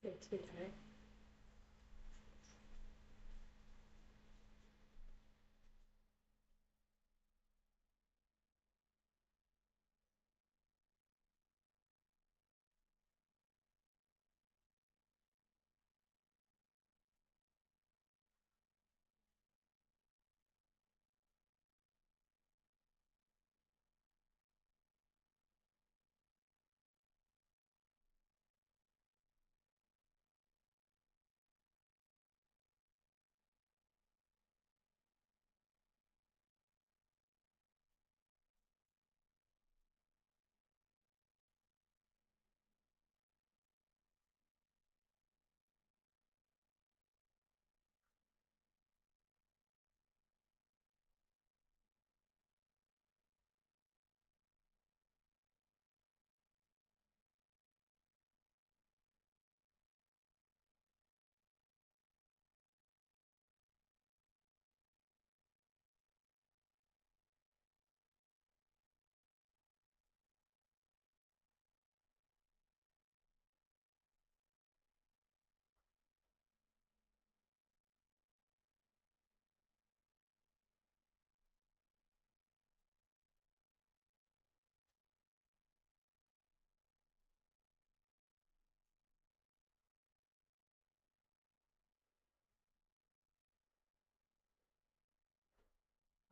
Okay.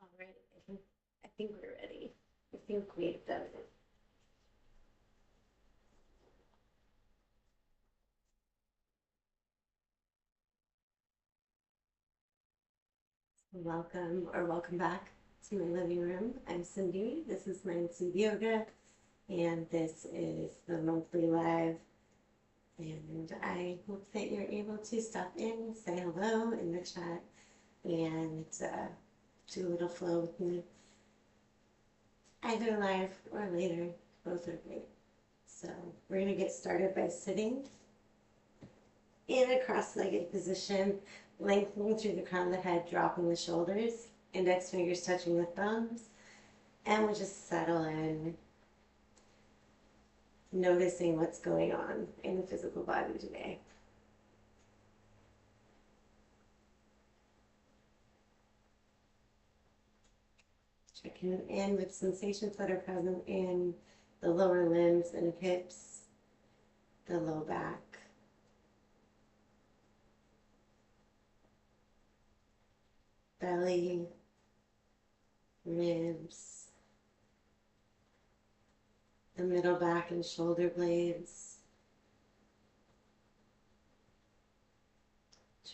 All right. I think we're ready. I think we've done it. Welcome or welcome back to my living room. I'm Cindy. This is MindSeed Yoga, and this is the monthly live. And I hope that you're able to stop in, say hello in the chat, and do a little flow with me, either live or later. Both are great. So we're going to get started by sitting in a cross-legged position, lengthening through the crown of the head, dropping the shoulders, index fingers touching the thumbs, and we'll just settle in, noticing what's going on in the physical body today. Checking in with sensations that are present in the lower limbs and hips, the low back, belly, ribs, the middle back and shoulder blades,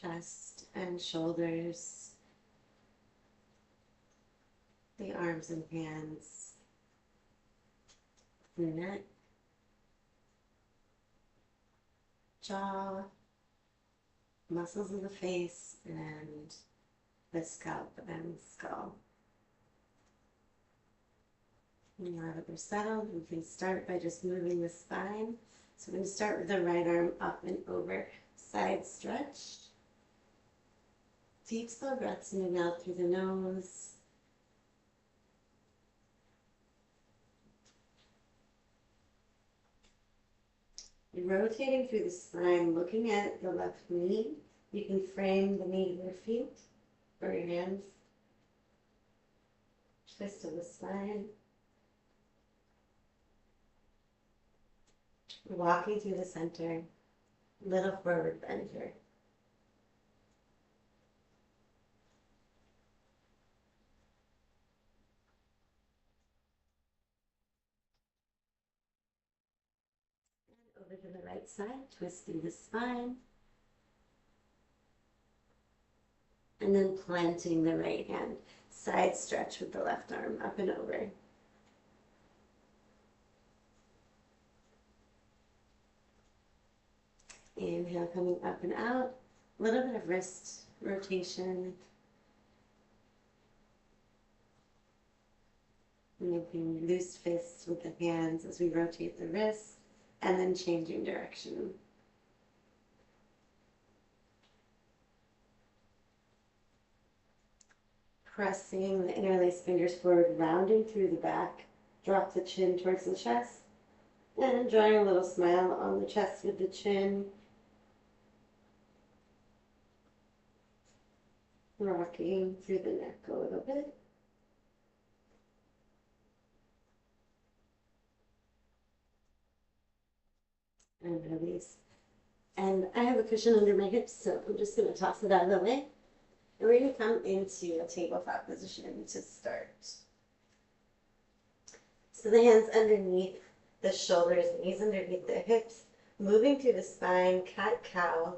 chest and shoulders, the arms and hands, neck, jaw, muscles of the face, and the scalp and skull. Now that we're settled, we can start by just moving the spine. So I'm going to start with the right arm up and over, side stretch. Deep, slow breaths in and out through the nose. Rotating through the spine, looking at the left knee. You can frame the knee with your feet or your hands. Twist of the spine. Walking through the center. Little forward bend here. And over to the right side, twisting the spine. And then planting the right hand. Side stretch with the left arm up and over. Inhale, coming up and out. A little bit of wrist rotation. Making loose fists with the hands as we rotate the wrists, and then changing direction. Pressing the interlaced fingers forward, rounding through the back. Drop the chin towards the chest, and drawing a little smile on the chest with the chin. rocking through the neck a little bit. And release. And I have a cushion under my hips, so I'm just going to toss it out of the way. And we're going to come into a tabletop position to start. So the hands underneath the shoulders, knees underneath the hips, moving through the spine, cat-cow.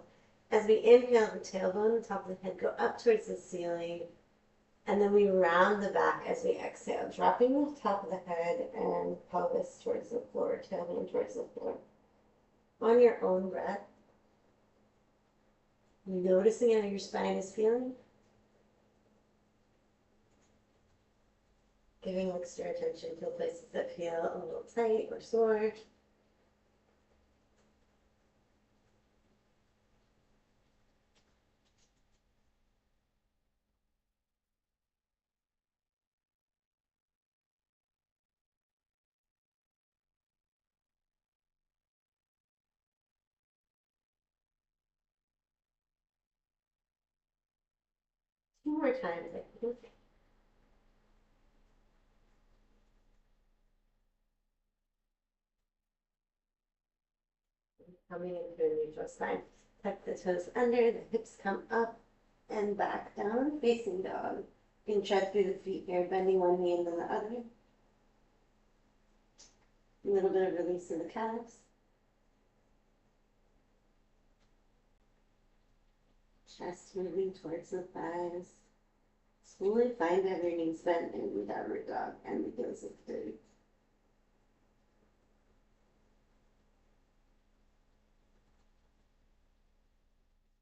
As we inhale, the tailbone and top of the head go up towards the ceiling. And then we round the back as we exhale, dropping the top of the head and pelvis towards the floor, tailbone towards the floor. On your own breath, noticing how your spine is feeling. Giving extra attention to places that feel a little tight or sore. Two more times, I think. Coming into a neutral spine. Tuck the toes under, the hips come up and back down, facing dog. You can tread through the feet here, bending one knee and then the other. A little bit of release in the calves. Chest moving towards the thighs. Slowly find every knees bent in downward dog and the heels lifted.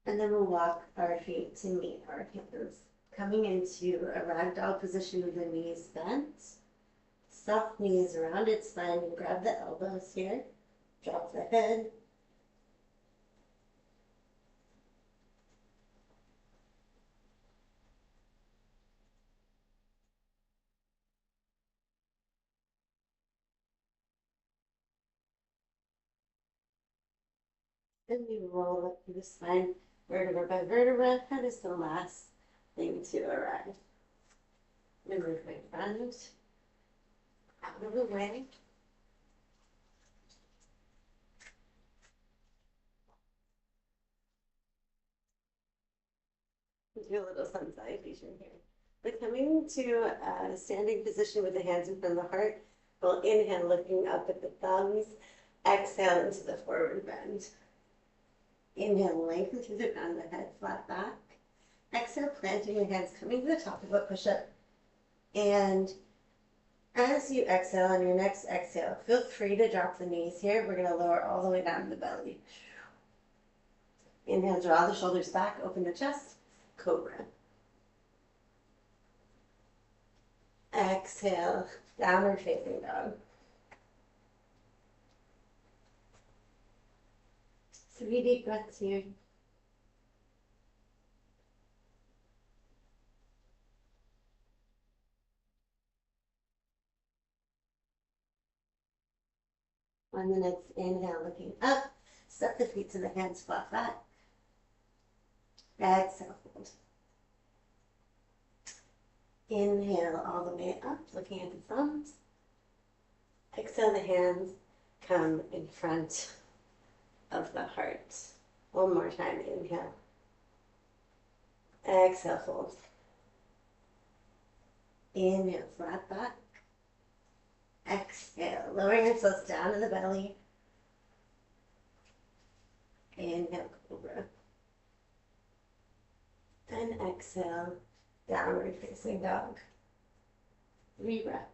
And then we'll walk our feet to meet our hands. Coming into a ragdoll position with the knees bent. Soft knees, rounded spine, and grab the elbows here. Drop the head. And we roll up through the spine, vertebra by vertebra. That is the last thing to arrive. Move my front out of the way. Do a little sun salutation here. But coming to a standing position with the hands in front of the heart, we'll inhale, looking up at the thumbs. Exhale into the forward bend. Inhale, lengthen through the crown of the head, flat back. Exhale, planting your hands, coming to the top of a push-up. And as you exhale on your next exhale, feel free to drop the knees here. We're going to lower all the way down to the belly. Inhale, draw the shoulders back, open the chest, cobra. Exhale, downward facing dog. 3 deep breaths here. On the next inhale, looking up, step the feet to the hands, flat back. Exhale, fold. Inhale all the way up, looking at the thumbs. Exhale, the hands come in front of the heart. One more time, inhale. Exhale, fold. Inhale, flat back. Exhale, lowering yourselves down to the belly. Inhale, cobra. And exhale, downward facing dog. 3 breaths.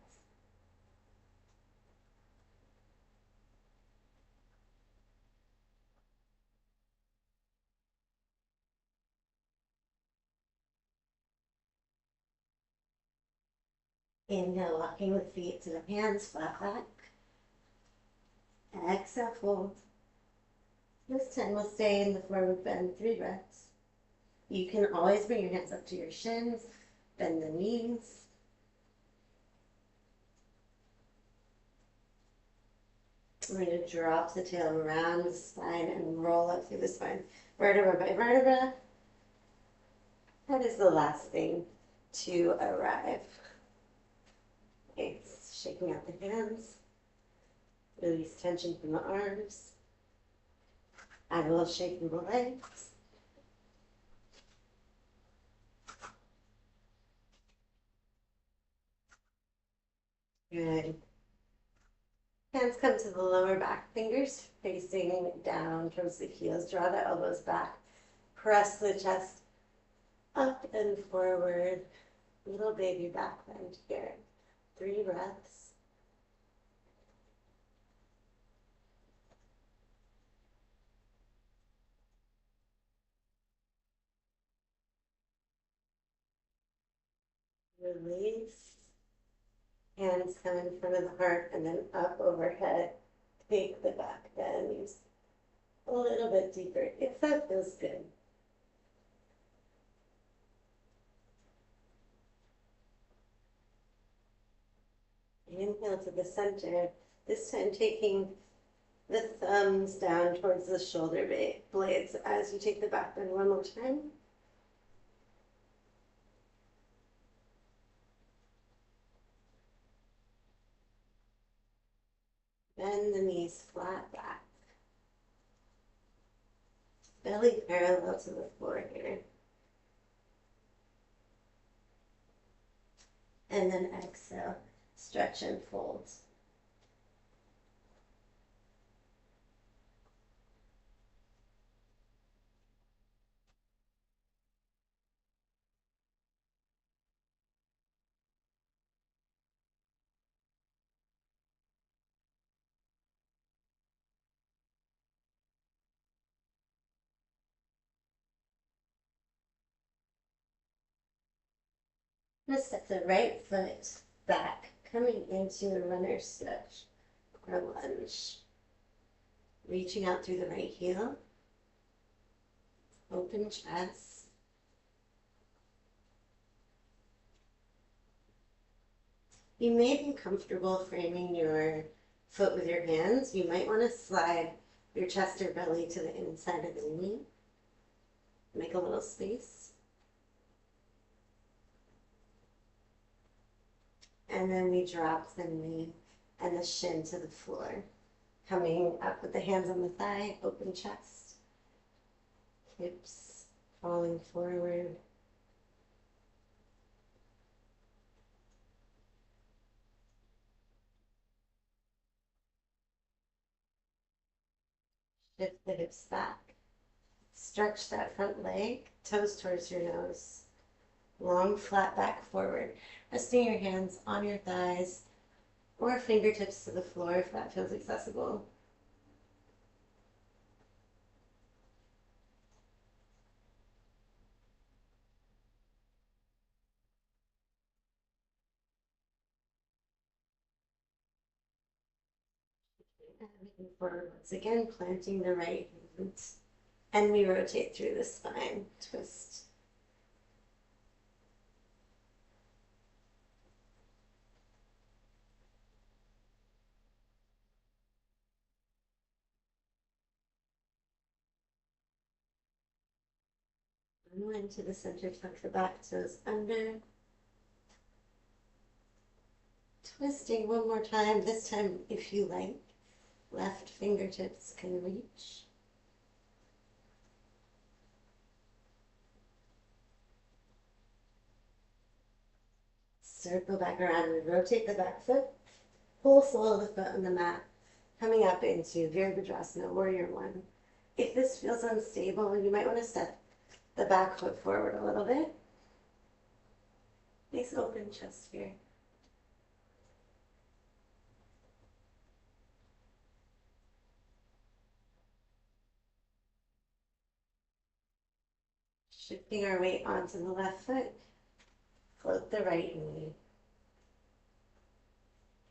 Inhale, walking the feet to the hands, flat back. Exhale, fold. This time we'll stay in the forward bend, 3 breaths. You can always bring your hands up to your shins, bend the knees. We're going to drop the tail around the spine and roll up through the spine, vertebra by vertebra. That is the last thing to arrive. Okay, shaking out the hands, release tension from the arms, add a little shake in the legs. Good. Hands come to the lower back, fingers facing down towards the heels. Draw the elbows back. Press the chest up and forward. Little baby back bend here. 3 breaths. Release. Hands come in front of the heart and then up overhead. Take the back bend a little bit deeper if that feels good. Inhale to the center, this time taking the thumbs down towards the shoulder blades as you take the back bend one more time. Bend the knees flat back. Belly parallel to the floor here. And then exhale, stretch and fold. I'm going to step the right foot back, coming into a runner's stretch or lunge. Reaching out through the right heel. Open chest. You may be comfortable framing your foot with your hands. You might want to slide your chest or belly to the inside of the knee. Make a little space. And then we drop the knee and the shin to the floor. Coming up with the hands on the thigh, open chest. Hips falling forward. Shift the hips back. Stretch that front leg, toes towards your nose. Long, flat back forward. Resting your hands on your thighs or fingertips to the floor if that feels accessible. And moving forward once again, planting the right hand. And we rotate through the spine, twist. Unwind to the center, tuck the back toes under. Twisting one more time, this time if you like. Left fingertips can reach. Circle back around and rotate the back foot. Full sole of the foot on the mat. Coming up into Virabhadrasana, Warrior One. If this feels unstable, you might want to step the back foot forward a little bit. Nice open chest here. Shifting our weight onto the left foot. Float the right knee.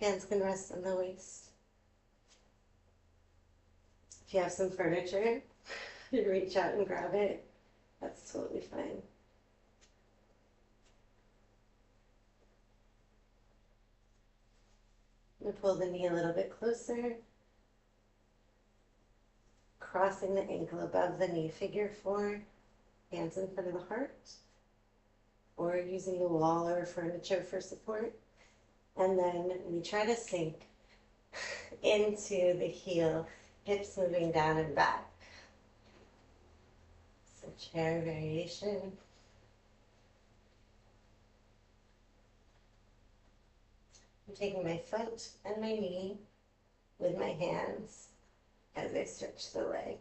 Hands can rest on the waist. If you have some furniture, you reach out and grab it. That's totally fine. And pull the knee a little bit closer. Crossing the ankle above the knee, figure 4. Hands in front of the heart. or using the wall or furniture for support. And then we try to sink into the heel, hips moving down and back. So chair variation. I'm taking my foot and my knee with my hands as I stretch the leg.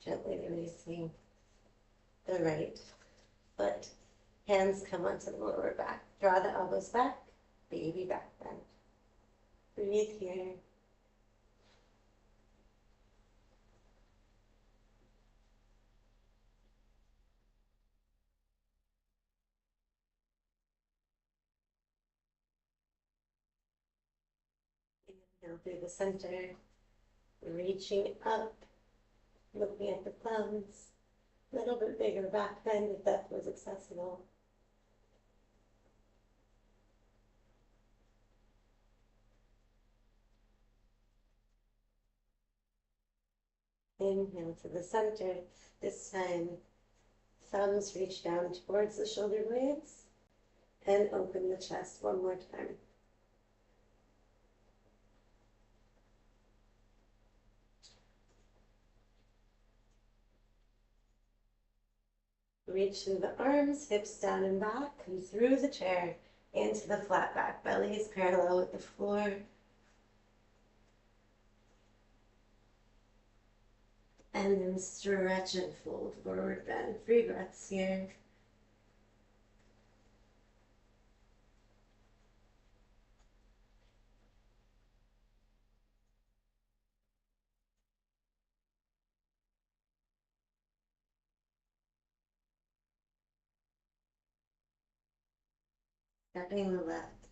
Gently releasing the right foot. Hands come onto the lower back. Draw the elbows back, baby back bend. Breathe here. Inhale through the center, reaching up, looking at the thumbs. A little bit bigger back bend if that was accessible. Inhale to the center. This time, thumbs reach down towards the shoulder blades and open the chest one more time. Reach through the arms, hips down and back, come through the chair into the flat back. Belly is parallel with the floor. And then stretch and fold forward bend. 3 breaths here. Stepping the left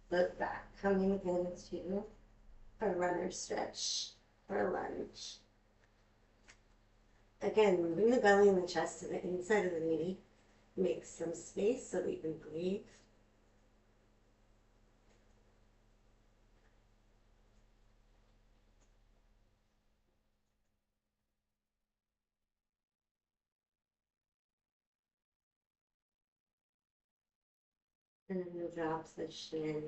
foot back, coming into a runner stretch or a lunge. Again, moving the belly and the chest to the inside of the knee. Make some space so we can breathe. And then we'll drop the shin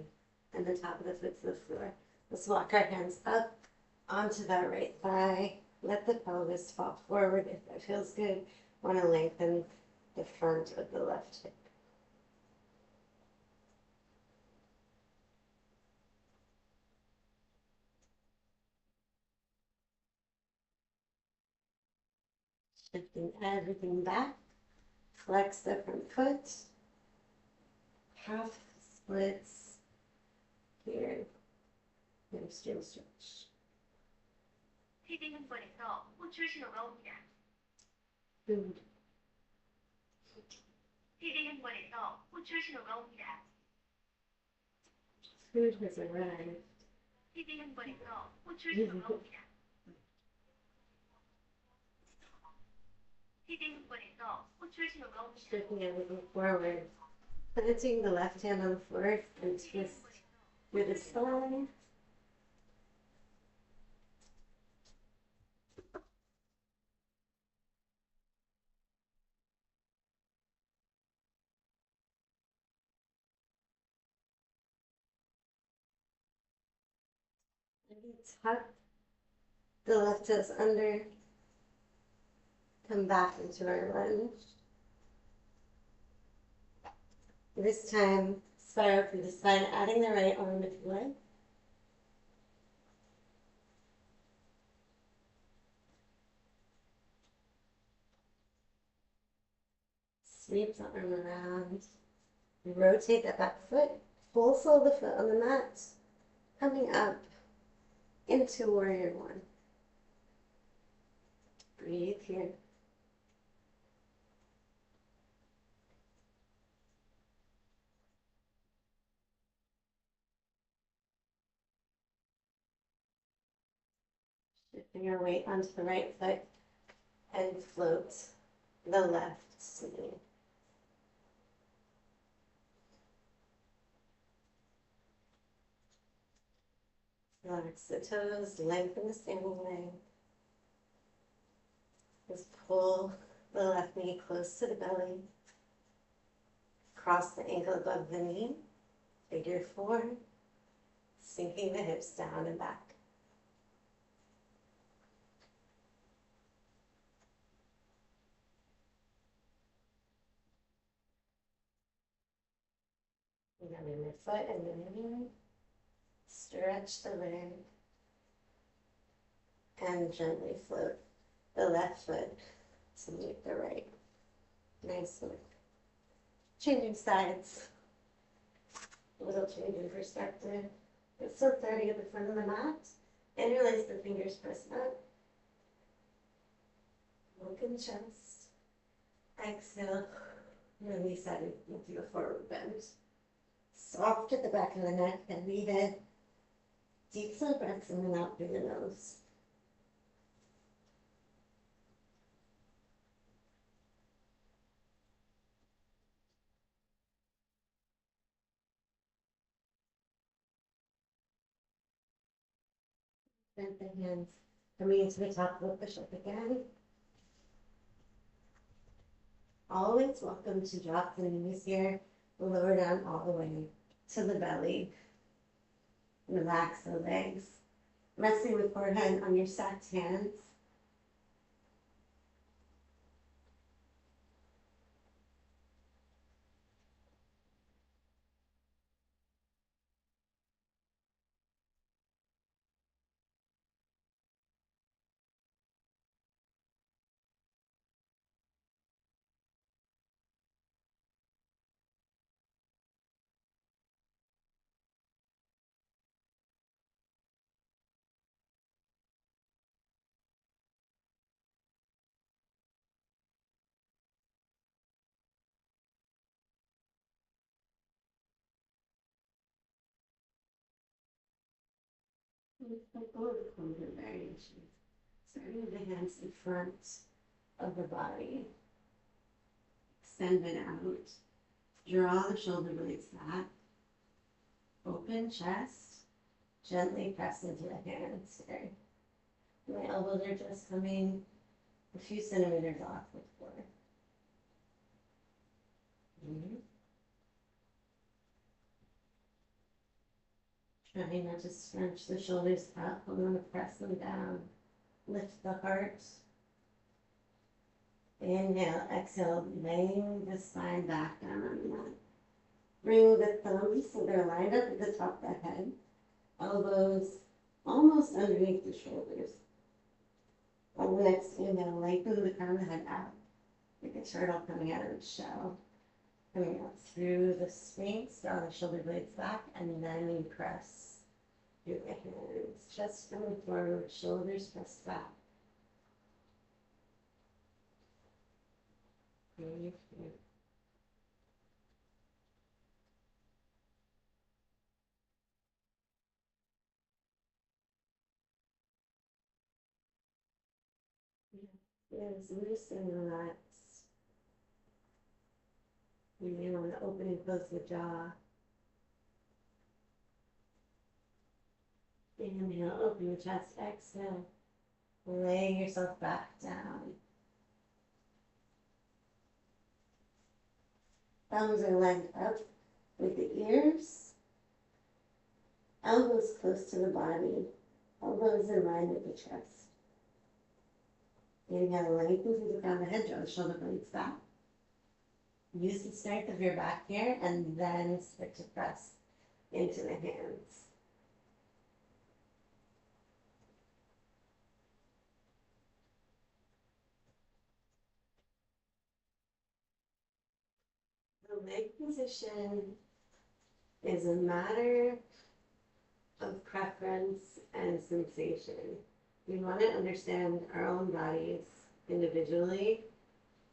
and the top of the foot to the floor. Let's walk our hands up onto that right thigh. Let the pelvis fall forward if that feels good. Want to lengthen the front of the left hip. Shifting everything back. Flex the front foot. Half splits here. Hamstring stretch. Good. Food has arrived. Shifting everything forward. Planting the left hand on the floor and twist through the spine. Tuck the left toes under. Come back into our lunge. This time, spiral through the spine, adding the right arm if you like. Sweep the arm around. Rotate that back foot. Full sole of the foot on the mat. Coming up into warrior one. Breathe here. Shifting your weight onto the right foot and float the left knee. Relax the toes, lengthen the standing leg. Just pull The left knee close to the belly. Cross the ankle above the knee. Figure four. Sinking the hips down and back. And then in the foot and the knee. Stretch the leg. And gently float the left foot to meet the right. Nice work. Changing sides. A little change in perspective. It's still starting at the front of the mat. Interlace the fingers, press up. Open chest. Exhale. Release that into a forward bend. Soft at the back of the neck, heavy head. Deep slow breaths in and out through the nose. Bend the hands. Coming into the top of the push-up again. Always welcome to drop the knees here. Lower down all the way to the belly. Relax the legs. Resting the forehead on your stacked hands. Clover variation. Starting with the hands in front of the body. Extend it out. Draw the shoulder blades back. Open chest. Gently press into the hands here. My elbows are just coming a few centimeters off the floor. Try not to scrunch the shoulders up. I'm going to press them down. Lift the heart. Inhale, exhale, laying the spine back down on the mat. Bring the thumbs so they're lined up at the top of the head. Elbows almost underneath the shoulders. On the next inhale, lengthen the crown of the head out. Like a turtle coming out of the shell. Coming out through the sphinx, draw the shoulder blades back, and then you press through the hands. Chest coming forward, shoulders pressed back. Breathe here. Yes, loose and relax. You may want to open and close the jaw. Inhale, open the chest, exhale. Lay yourself back down. Thumbs are lined up with the ears. Elbows close to the body. Elbows in line with the chest. Inhale, lengthen through the crown of the head, draw the shoulder blades back. Use the strength of your back here, and then start to press into the hands. The leg position is a matter of preference and sensation. We want to understand our own bodies individually.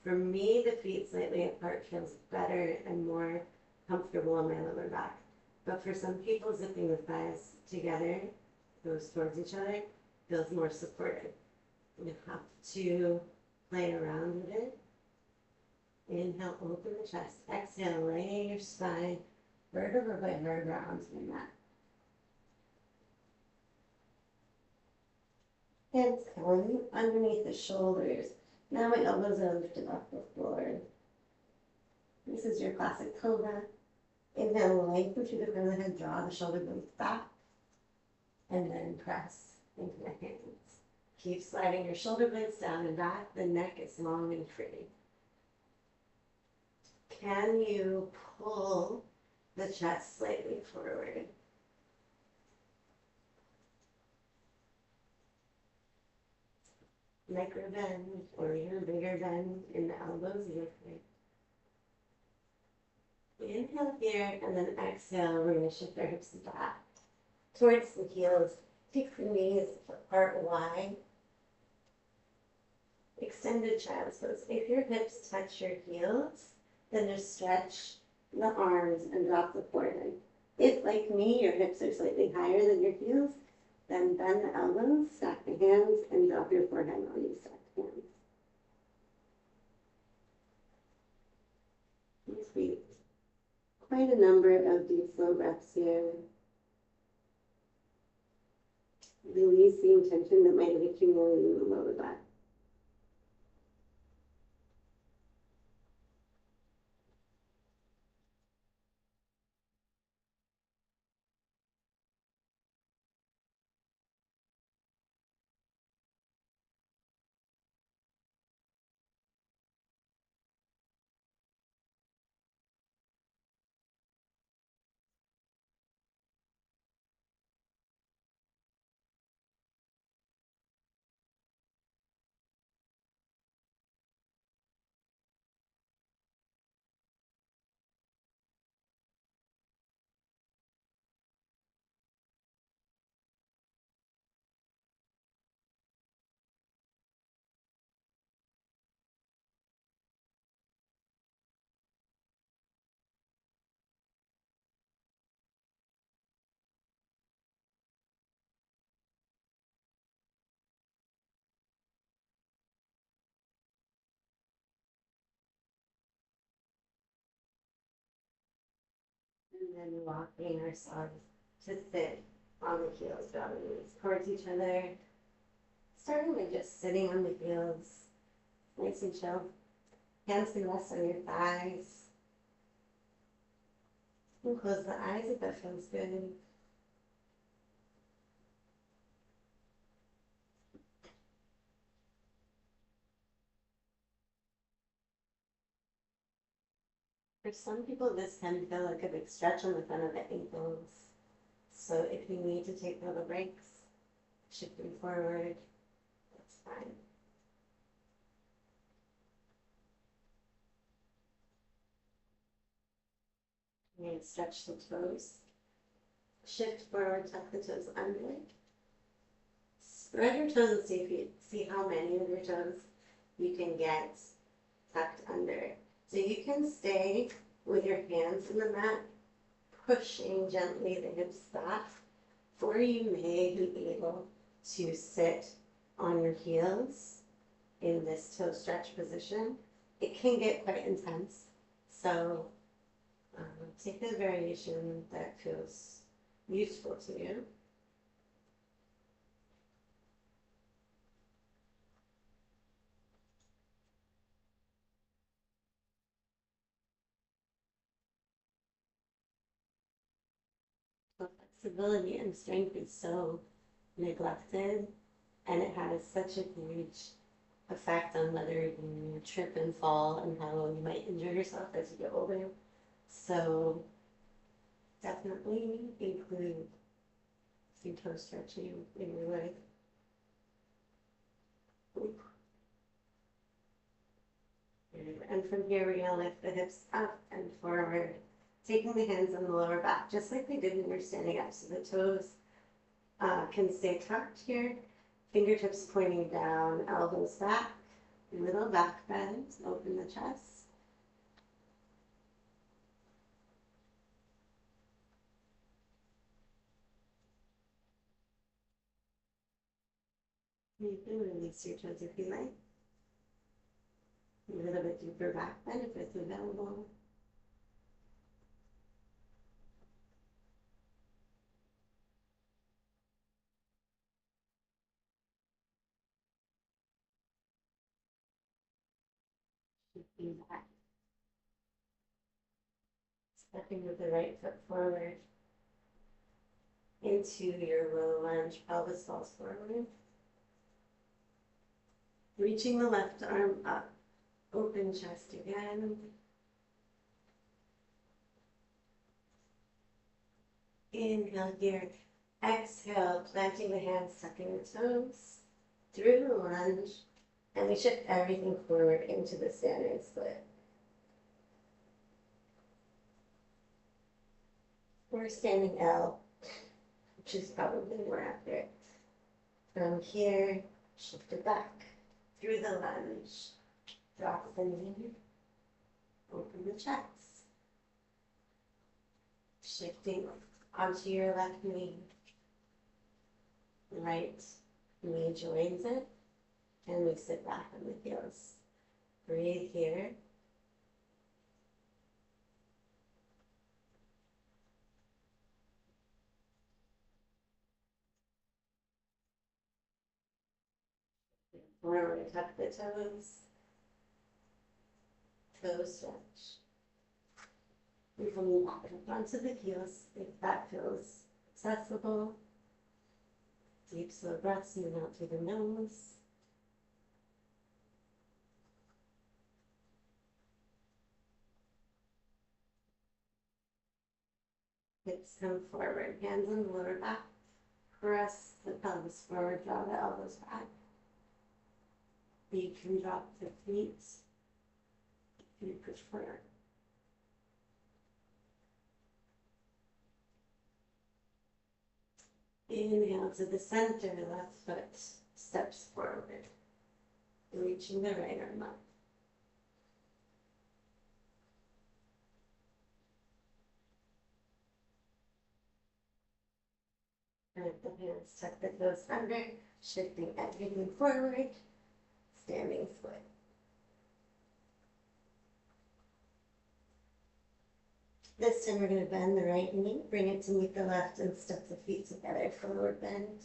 For me, the feet slightly apart feels better and more comfortable in my lower back. But for some people, zipping the thighs together, goes towards each other, feels more supportive. You have to play around with it. Inhale, open the chest. Exhale, lay your spine vertebra by vertebra onto the mat. Hands come underneath the shoulders. Now my elbows are lifted off the floor. This is your classic cobra. Inhale, lengthen through the crown of the head, draw the shoulder blades back, and then press into the hands. Keep sliding your shoulder blades down and back. The neck is long and free. Can you pull the chest slightly forward? Micro bend or even bigger bend in the elbows. Inhale here and then exhale. We're going to shift our hips back towards the heels. Take the knees apart wide. Extended child's pose. If your hips touch your heels, then just stretch the arms and drop the forehead. If, like me, your hips are slightly higher than your heels, then bend the elbows, stack the hands, and drop your forehead while you stack the hands. These feet. Quite a number of deep, slow breaths here. Release the tension that might have accumulated in the lower back. And then walking ourselves to sit on the heels, drawing the knees towards each other. Starting with just sitting on the heels, nice and chill. Hands can rest on your thighs. And close the eyes if that feels good. For some people, this can feel like a big stretch on the front of the ankles. So if you need to take little breaks, shifting forward, that's fine. And stretch the toes. Shift forward, tuck the toes under. Spread your toes and see how many of your toes you can get tucked under. So you can stay with your hands in the mat, pushing gently the hips back, or you may be able to sit on your heels in this toe stretch position. It can get quite intense, so take a variation that feels useful to you. So flexibility and strength is so neglected, and it has such a huge effect on whether you trip and fall and how you might injure yourself as you get older. So definitely include some toe stretching in your life. And from here, we're going to lift the hips up and forward, taking the hands on the lower back, just like we did when we were standing up. So the toes can stay tucked here, fingertips pointing down, elbows back, little back bend, open the chest. You can release your toes if you like. A little bit deeper back bend if it's available. Looking back. Stepping with the right foot forward into your low lunge, pelvis falls forward. Reaching the left arm up, open chest again. Inhale here. Exhale, planting the hands, tucking the toes through the lunge, and we shift everything forward into the standing split. Or standing L, which is probably more accurate. From here, shift it back through the lunge. Drop the knee, open the chest. Shifting onto your left knee. Right knee joins it, and we sit back on the heels. Breathe here. Forward, tuck the toes. Toe stretch. We come back up onto the heels if that feels accessible. Deep, slow breaths in and out through the nose. Hips come forward, hands on the lower back. Press the pelvis forward, draw the elbows back. You can drop the feet if you prefer. Inhale to the center, left foot steps forward, reaching the right arm up. And the hands tuck the toes under, shifting everything forward, standing split. This time we're going to bend the right knee, bring it to meet the left, and step the feet together, forward bend.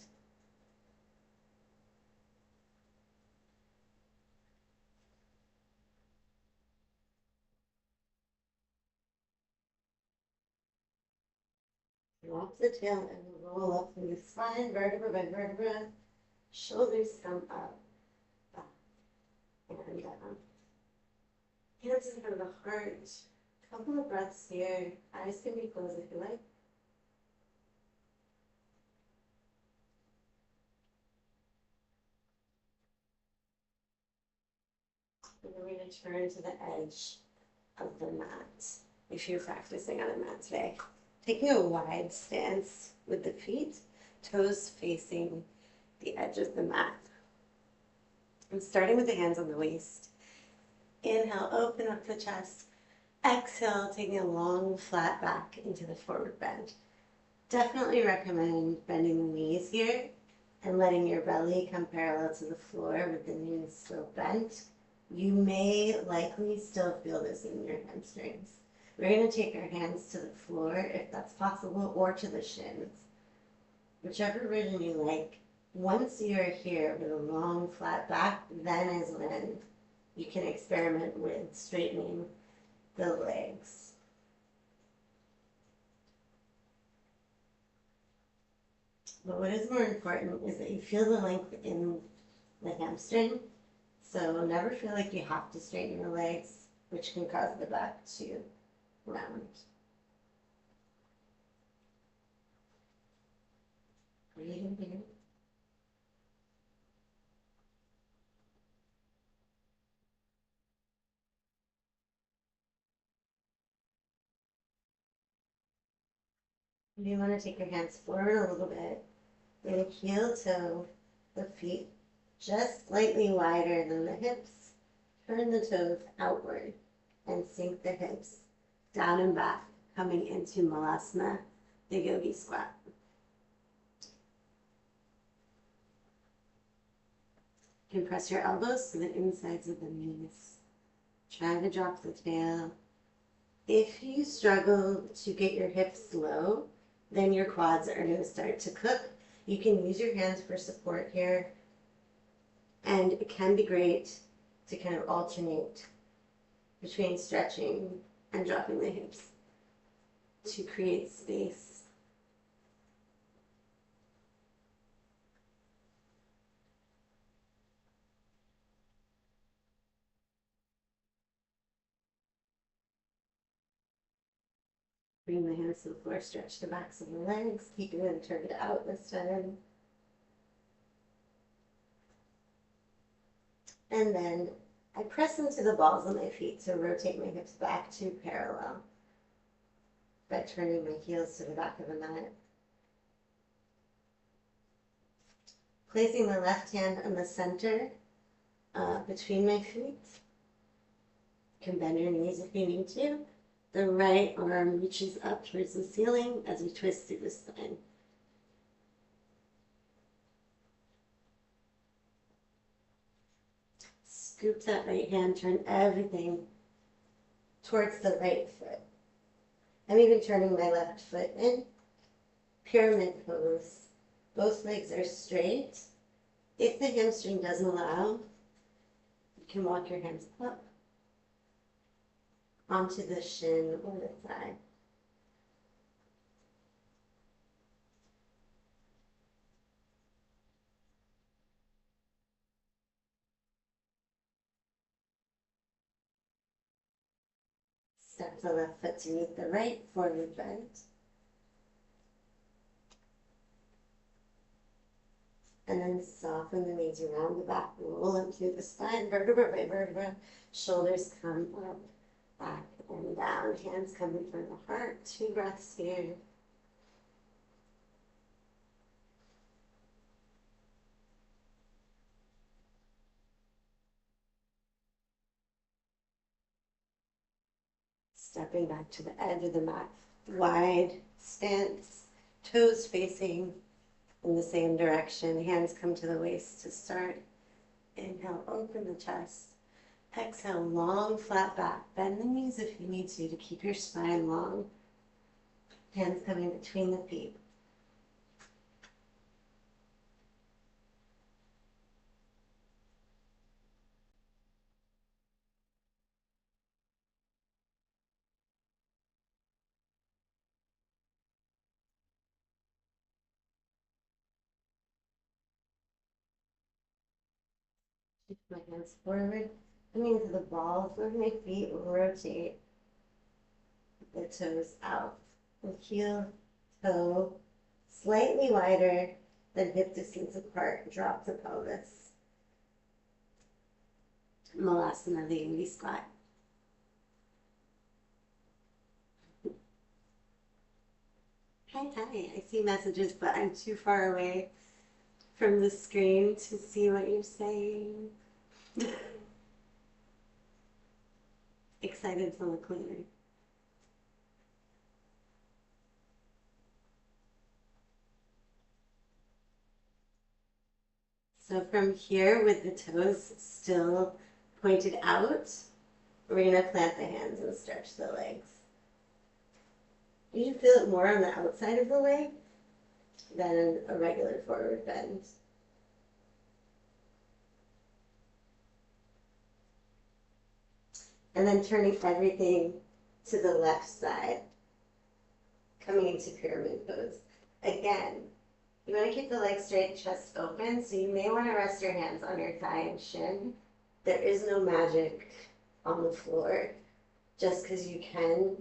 Drop the tail and roll up through the spine, vertebra by vertebra. Shoulders come up, back, and down. Hands in front of the heart. Couple of breaths here. Eyes can be closed if you like. And then we're going to turn to the edge of the mat. If you're practicing on a mat today, taking a wide stance with the feet, toes facing the edge of the mat. And starting with the hands on the waist. Inhale, open up the chest. Exhale, taking a long flat back into the forward bend. Definitely recommend bending the knees here and letting your belly come parallel to the floor with the knees still bent. You may likely still feel this in your hamstrings. We're going to take our hands to the floor if that's possible, or to the shins. Whichever version you like. Once you're here with a long flat back, then is when you can experiment with straightening the legs. But what is more important is that you feel the length in the hamstring. So never feel like you have to straighten your legs, which can cause the back to round. Breathing here. You want to take your hands forward a little bit. Then heel toe the feet just slightly wider than the hips. Turn the toes outward and sink the hips down and back, coming into Malasana, the yogi squat. You can press your elbows to the insides of the knees. Try to drop the tail. If you struggle to get your hips low, then your quads are going to start to cook. You can use your hands for support here. And it can be great to kind of alternate between stretching and dropping the hips to create space. Bring the hands to the floor, stretch the backs of the legs, keep them turned out this time. And then I press into the balls of my feet to rotate my hips back to parallel by turning my heels to the back of the mat. Placing the left hand on the center between my feet. You can bend your knees if you need to. The right arm reaches up towards the ceiling as we twist through the spine. Scoop that right hand, turn everything towards the right foot. I'm even turning my left foot in. Pyramid pose. Both legs are straight. If the hamstring doesn't allow, you can walk your hands up onto the shin or the thigh. Step the left foot to meet the right, forward bend. And then soften the knees around the back, roll up through the spine, vertebra by vertebra. Shoulders come up, back and down. Hands come in front of the heart. 2 breaths here. Stepping back to the edge of the mat. Wide stance, toes facing in the same direction. Hands come to the waist to start. Inhale, open the chest. Exhale, long, flat back. Bend the knees if you need to keep your spine long. Hands coming between the feet. Shift my hands forward, coming to the balls of my feet, rotate the toes out. The heel, toe, slightly wider than hip distance apart, drop the pelvis. Malasana, the yogi squat. Hi, I see messages, but I'm too far away from the screen to see what you're saying. Excited to look later. So from here, with the toes still pointed out, we're going to plant the hands and stretch the legs. You should feel it more on the outside of the leg than a regular forward bend. And then turning everything to the left side, coming into pyramid pose. Again, you want to keep the legs straight, chest open, so you may want to rest your hands on your thigh and shin. There is no magic on the floor. Just because you can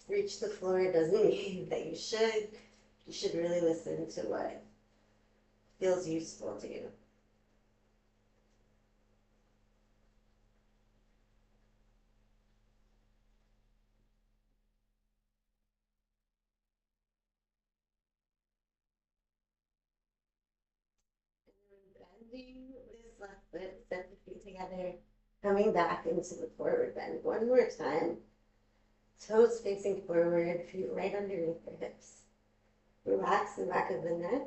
reach the floor doesn't mean that you should. You should really listen to what feels useful to you. Bending this left foot, step the feet together, coming back into the forward bend. One more time. Toes facing forward, feet right underneath the hips. Relax the back of the neck.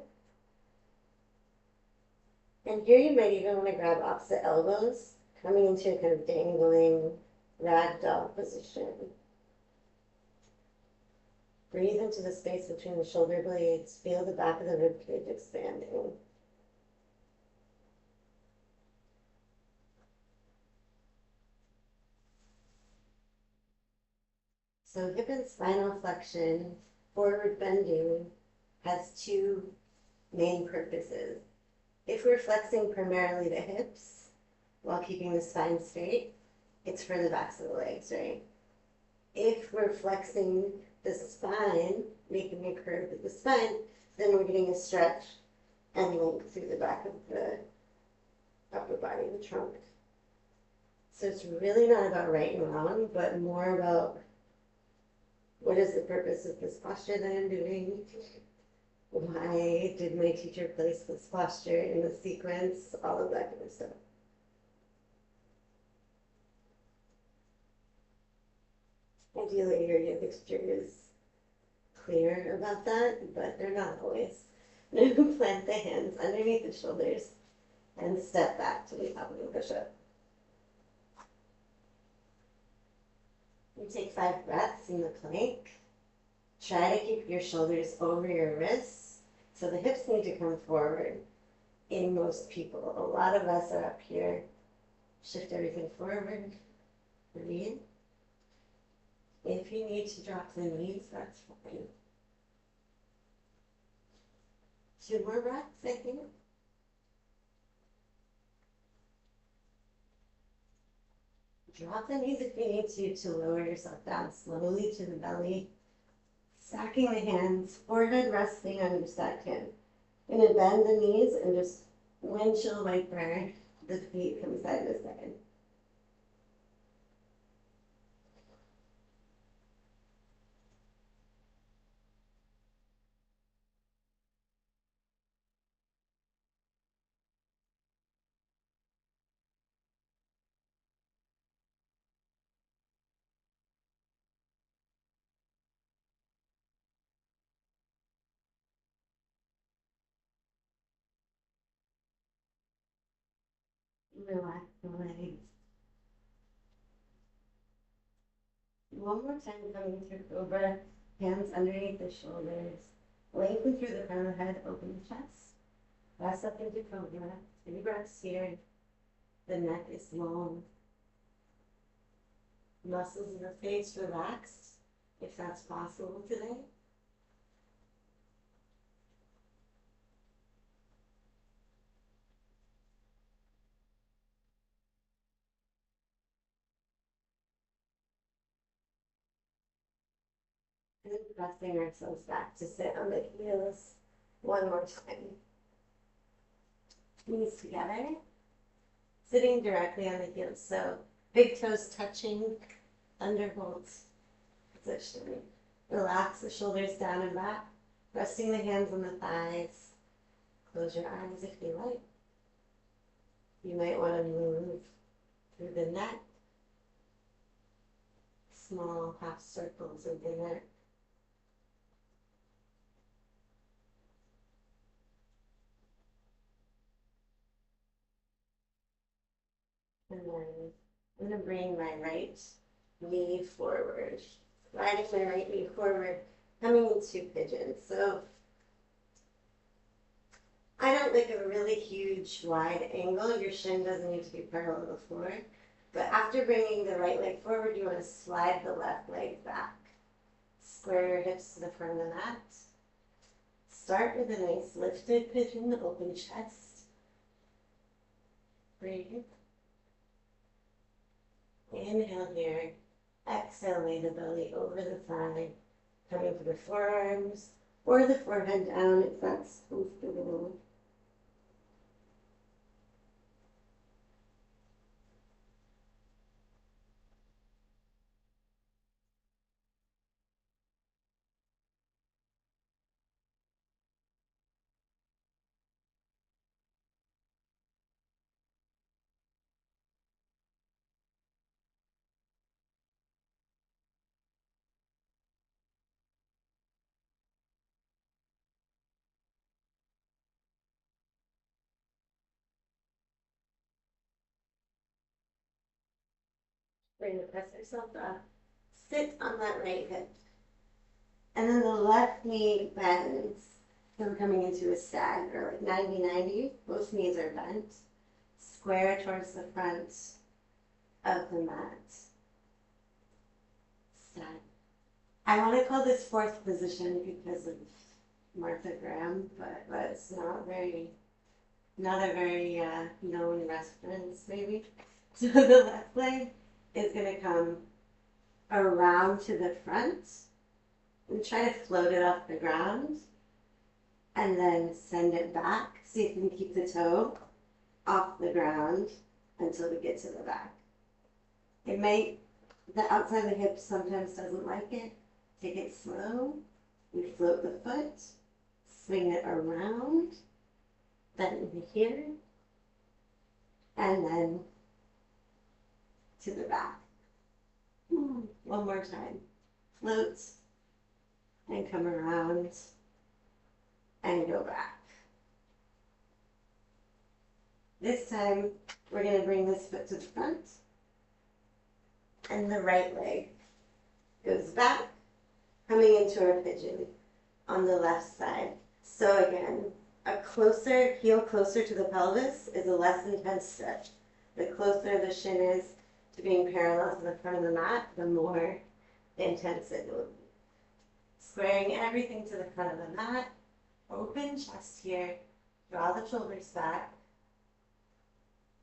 And here you might even want to grab opposite elbows, coming into a kind of dangling ragdoll position. Breathe into the space between the shoulder blades. Feel the back of the rib cage expanding. So hip and spinal flexion, forward bending, has two main purposes. If we're flexing primarily the hips while keeping the spine straight, it's for the backs of the legs, right? If we're flexing the spine, making a curve of the spine, then we're getting a stretch and length through the back of the upper body, the trunk. So it's really not about right and wrong, but more about what is the purpose of this posture that I'm doing? Why did my teacher place this posture in the sequence? All of that kind of stuff. Ideally, your yoga teacher is clear about that, but they're not always. Plant the hands underneath the shoulders and step back to the top of the push-up. You take 5 breaths in the plank. Try to keep your shoulders over your wrists. So the hips need to come forward in most people. A lot of us are up here. Shift everything forward. Breathe. If you need to drop the knees, that's fine. 2 more breaths, I think. Drop the knees if you need to lower yourself down slowly to the belly. Stacking the hands, forehead resting on your stacked hand. You're going to bend the knees and just windshield wiper the feet from side to side. Relax the legs. One more time, coming through Cobra, hands underneath the shoulders. Lengthen through the crown of the head, open the chest. Press up into Cobra. 3 breaths here. The neck is long. Muscles in the face relaxed, if that's possible today. And pressing ourselves back to sit on the heels one more time. Knees together, sitting directly on the heels. So big toes touching, underhold position. Relax the shoulders down and back, resting the hands on the thighs. Close your eyes if you like. You might want to move through the neck. Small half circles of the neck. And then I'm going to bring my right knee forward. Riding my right knee forward, coming into pigeon. So I don't like a really huge wide angle. Your shin doesn't need to be parallel to the floor. But after bringing the right leg forward, you want to slide the left leg back. Square your hips to the front of the mat. Start with a nice lifted pigeon, open chest. Breathe. Inhale here. Exhale, lay the belly over the thigh. Coming to the forearms or the forehead down if that's comfortable. We're going to press ourselves up. Sit on that right hip. And then the left knee bends. So we're coming into a stag, or like 90-90. Both knees are bent. Square towards the front of the mat. Stag. I want to call this fourth position because of Martha Graham, but it's not a very known reference maybe. So the left leg is going to come around to the front and try to float it off the ground and then send it back. See if you can keep the toe off the ground until we get to the back. It may, the outside of the hip sometimes doesn't like it. Take it slow. We float the foot, swing it around, then here, and then to the back. One more time. Float and come around and go back. This time, we're going to bring this foot to the front, and the right leg goes back, coming into our pigeon on the left side. So again, heel closer to the pelvis is a less intense stretch. The closer the shin is to being parallel to the front of the mat, the more intense it will be. Squaring everything to the front of the mat, open chest here, draw the shoulders back,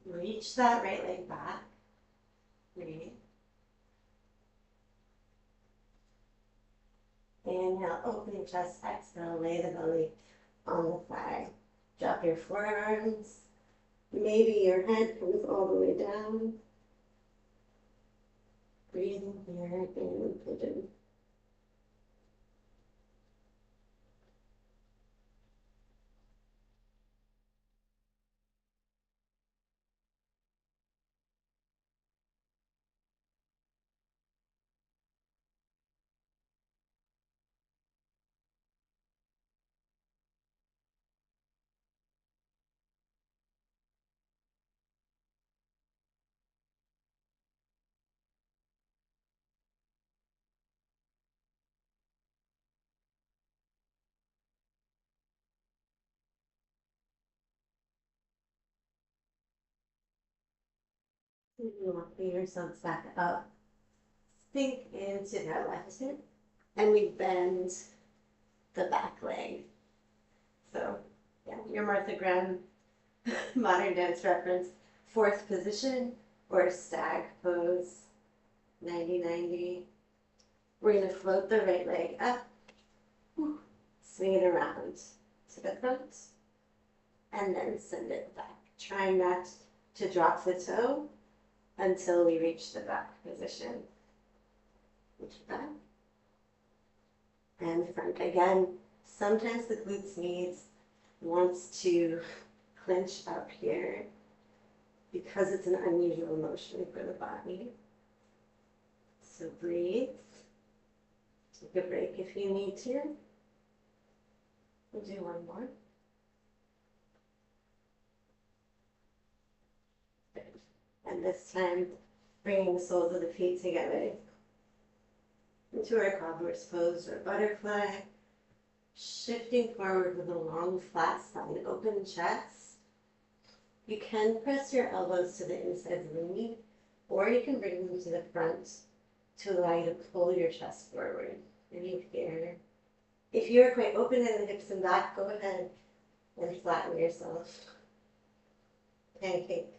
reach that right leg back, breathe. Inhale, open your chest, exhale, lay the belly on the thigh. Drop your forearms. Maybe your head comes all the way down. Breathing here in pigeon. Walking yourselves back up. Sink into that left hip. And we bend the back leg. So, yeah, your Martha Graham modern dance reference, fourth position or stag pose, 90-90. We're going to float the right leg up, swing it around to the front, and then send it back. Try not to drop the toe until we reach the back position. Reach back and front. Again, sometimes the glutes medius wants to clench up here because it's an unusual motion for the body. So breathe. Take a break if you need to. We'll do one more. Good. And this time, bringing the soles of the feet together into our cobblers pose or butterfly. Shifting forward with a long, flat spine, open chest. You can press your elbows to the inside of the knee, or you can bring them to the front to allow you to pull your chest forward. Breathe here. If you're quite open in the hips and back, go ahead and flatten yourself. Pancake.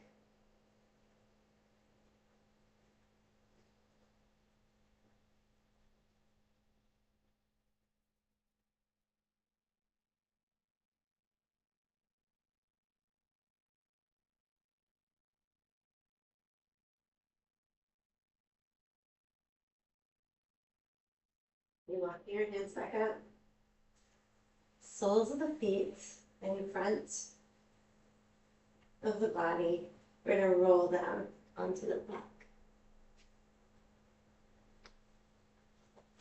You walk your hands back up. Soles of the feet in front of the body. We're going to roll down onto the back.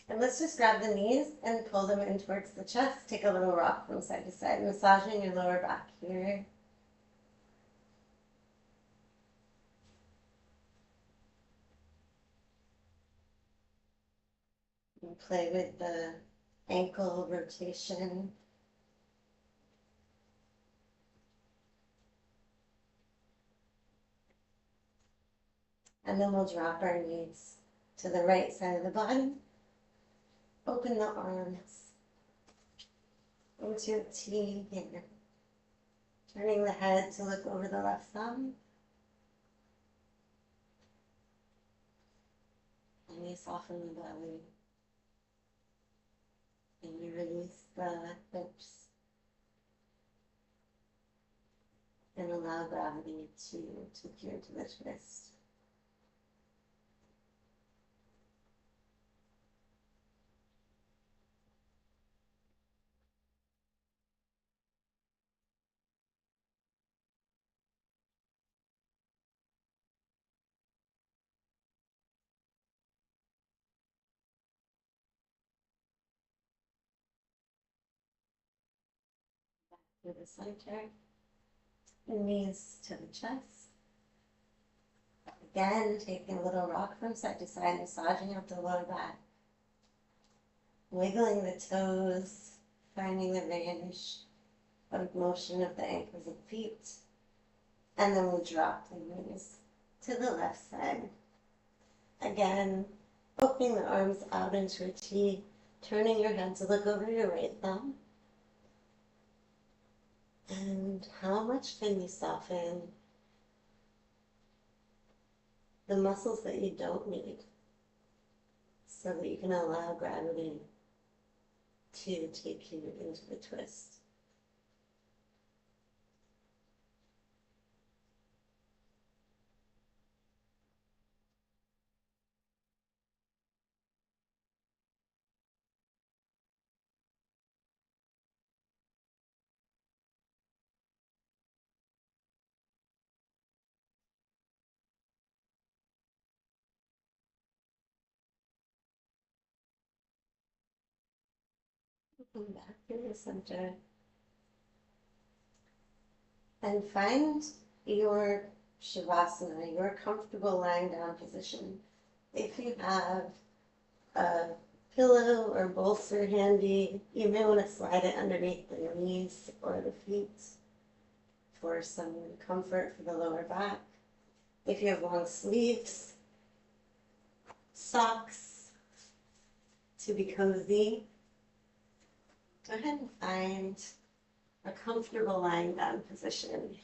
And let's just grab the knees and pull them in towards the chest. Take a little rock from side to side, massaging your lower back here. And play with the ankle rotation. And then we'll drop our knees to the right side of the body. Open the arms into a T here. Turning the head to look over the left thumb. And you soften the belly. And you release the hips. And allow gravity to take you into the twist. To the center. Knees to the chest. Again, taking a little rock from side to side, massaging up the lower back. Wiggling the toes, finding the range of motion of the ankles and feet. And then we'll drop the knees to the left side. Again, opening the arms out into a T, turning your head to look over your right thumb. And how much can you soften the muscles that you don't need so that you can allow gravity to take you into the twist? Come back to the center and find your Shavasana, your comfortable lying down position. If you have a pillow or bolster handy, you may want to slide it underneath the knees or the feet for some comfort for the lower back. If you have long sleeves, socks to be cozy, go ahead and find a comfortable lying down position.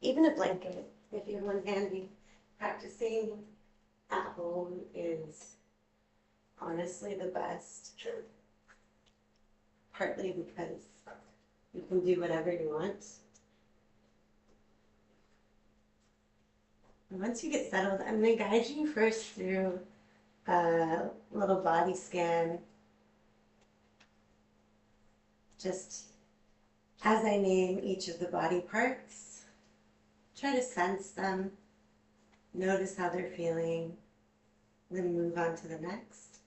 Even a blanket, if you have one handy. Practicing at home is honestly the best, partly because you can do whatever you want. And once you get settled, I'm going to guide you first through a little body scan. Just as I name each of the body parts, try to sense them, notice how they're feeling, then move on to the next.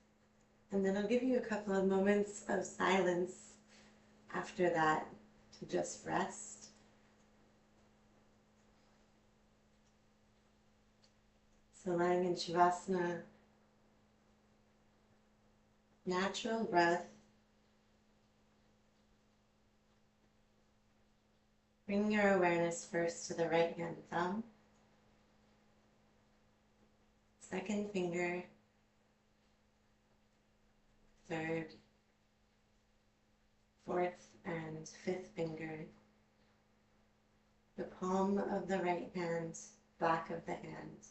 And then I'll give you a couple of moments of silence after that to just rest. So lying in Shavasana, natural breath. Bring your awareness first to the right hand thumb, second finger, third, fourth, and fifth finger, the palm of the right hand, back of the hand,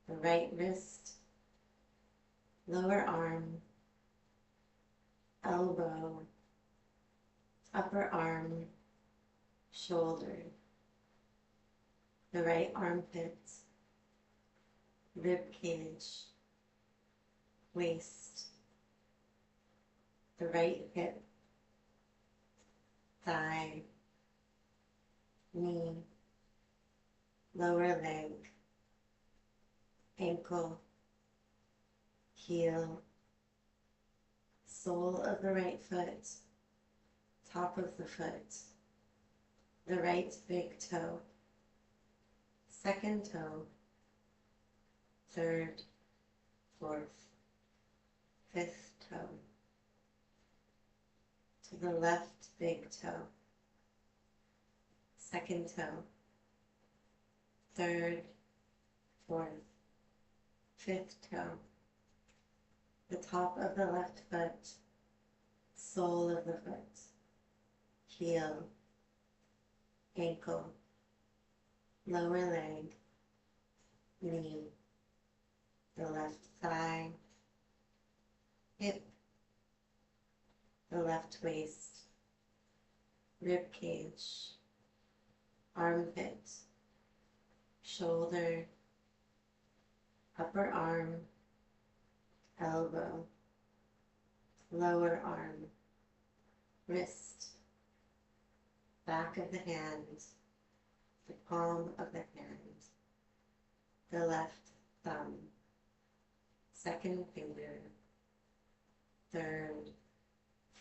the right wrist, lower arm, elbow, upper arm, shoulder, the right armpit, rib cage, waist, the right hip, thigh, knee, lower leg, ankle, heel, sole of the right foot, top of the foot, the right big toe, second toe, third, fourth, fifth toe, to the left big toe, second toe, third, fourth, fifth toe, the top of the left foot, sole of the foot, heel, ankle, lower leg, knee, the left thigh, hip, the left waist, rib cage, armpit, shoulder, upper arm, elbow, lower arm, wrist, back of the hand, the palm of the hand, the left thumb, second finger, third,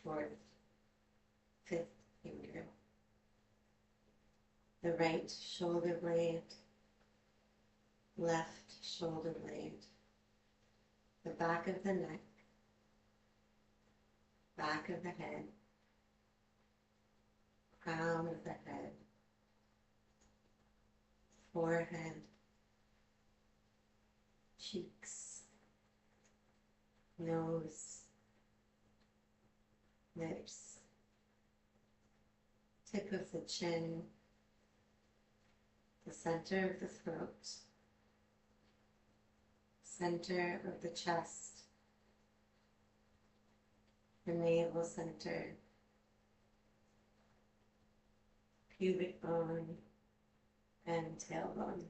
fourth, fifth finger, the right shoulder blade, left shoulder blade, the back of the neck, back of the head, crown of the head, forehead, cheeks, nose, lips, tip of the chin, the center of the throat, center of the chest, the navel center, pubic bone, and tailbone.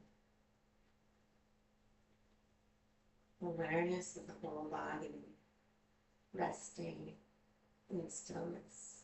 Awareness of the whole body, resting in stillness.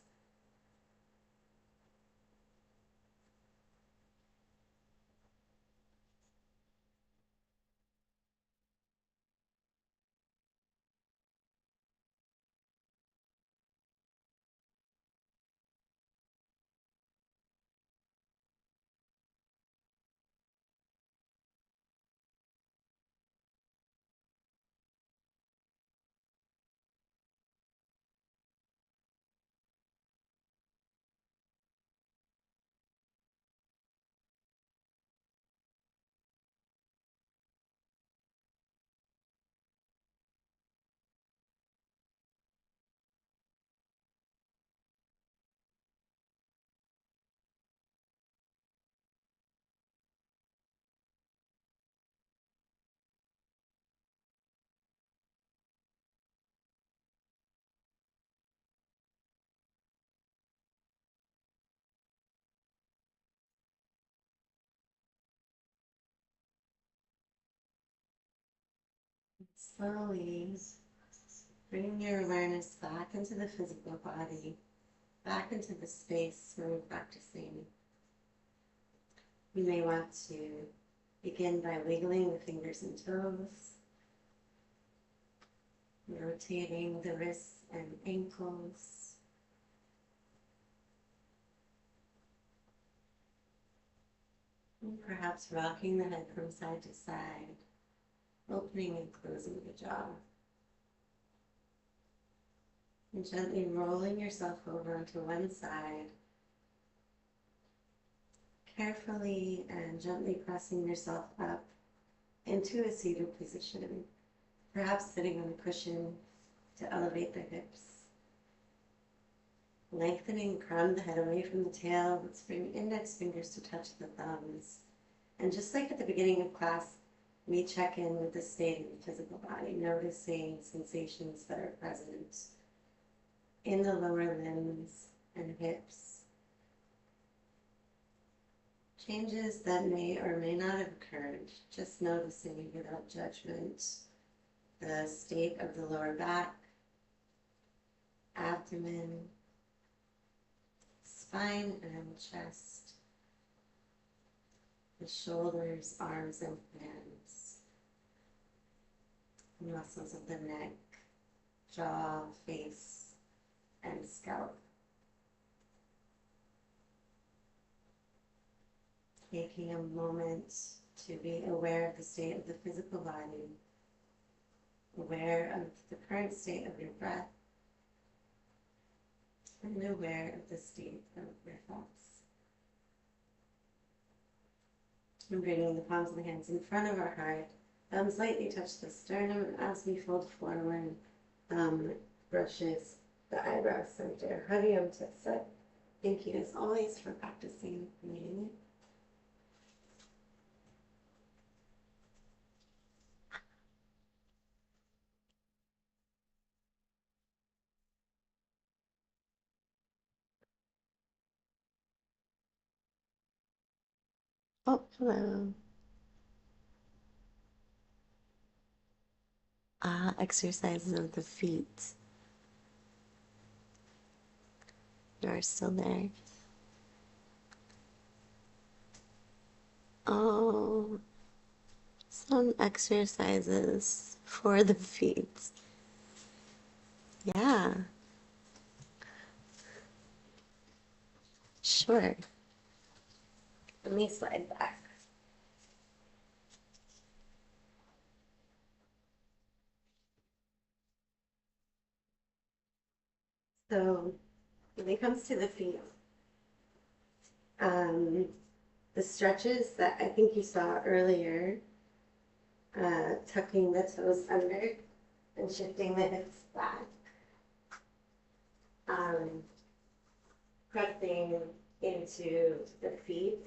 Slowly bring your awareness back into the physical body, back into the space where we're practicing. You may want to begin by wiggling the fingers and toes, rotating the wrists and ankles, and perhaps rocking the head from side to side, opening and closing the jaw. And gently rolling yourself over onto one side, carefully and gently pressing yourself up into a seated position, perhaps sitting on a cushion to elevate the hips. Lengthening the crown of the head away from the tail. Let's bring index fingers to touch the thumbs. And just like at the beginning of class, we check in with the state of the physical body, noticing sensations that are present in the lower limbs and hips. Changes that may or may not have occurred, just noticing without judgment the state of the lower back, abdomen, spine and chest, the shoulders, arms, and hands, the muscles of the neck, jaw, face, and scalp. Taking a moment to be aware of the state of the physical body, aware of the current state of your breath, and aware of the state of your thoughts. And bringing the palms of the hands in front of our heart, thumbs lightly touch the sternum as we fold forward, brushes the eyebrow center. Hariam Tessa. Thank you as always for practicing with me. Oh, hello. Ah, exercises of the feet. You are still there. Oh, some exercises for the feet. Yeah, sure. Let me slide back. So when it comes to the feet, the stretches that I think you saw earlier, tucking the toes under and shifting the hips back, um, pressing into the feet,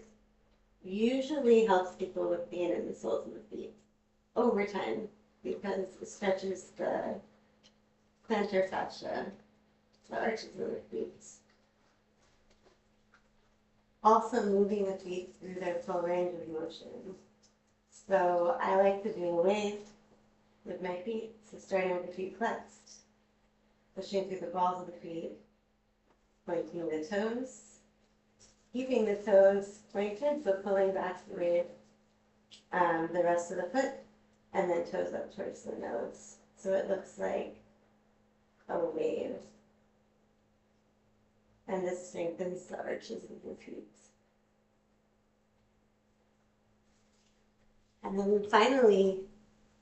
usually helps people with pain in the soles of the feet over time because it stretches the plantar fascia, the arches of the feet. Also moving the feet through their full range of motion. So I like to do a wave with my feet, so starting with the feet flexed, pushing through the balls of the feet, pointing the toes, keeping the toes pointed, but pulling back with the rest of the foot, and then toes up towards the nose. So it looks like a wave. And this strengthens the arches of the feet. And then finally,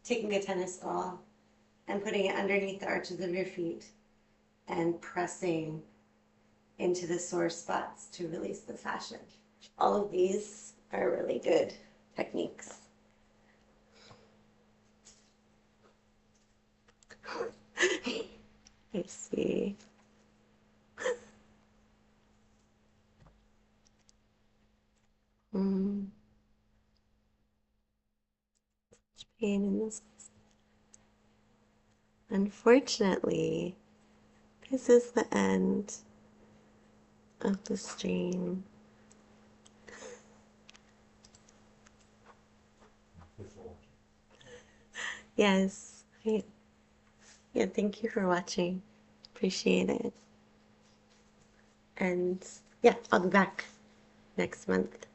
taking a tennis ball and putting it underneath the arches of your feet and pressing into the sore spots to release the fascia. All of these are really good techniques. I see. Pain in this. Unfortunately, this is the end of the stream. Yes. Yeah, thank you for watching. Appreciate it. And yeah, I'll be back next month.